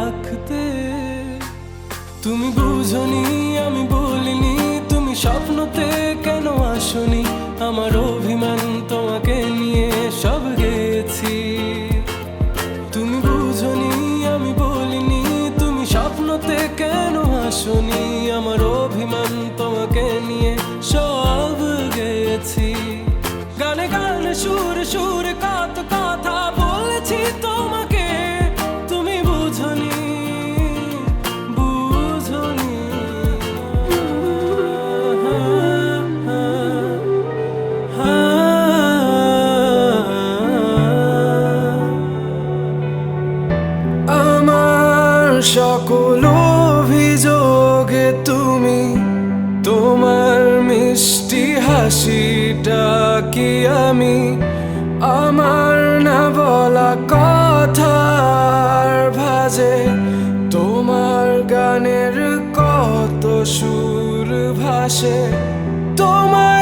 রাখতে। তুমি বুঝনি আমি বলিনি, তুমি স্বপ্নতে কেন আসনি, আমার অভিমান তোমাকে নিয়ে সব গেছি। তুমি বুঝনি আমি বলিনি, তুমি স্বপ্নতে কেন আসনি, আমার অভিমান তোমাকে নিয়ে সব গেছি। গানে গানে সুরে সুরে কত কথা বলেছি তোমাকে, তুমি বুঝনি বুঝনি। আমার সকল অভিযোগে তুমি, তোমার মিষ্টি হাসিটা কি আমি, আমার না বলা কথার ভাজে তোমার গানের কত সুর ভাসে। তোমার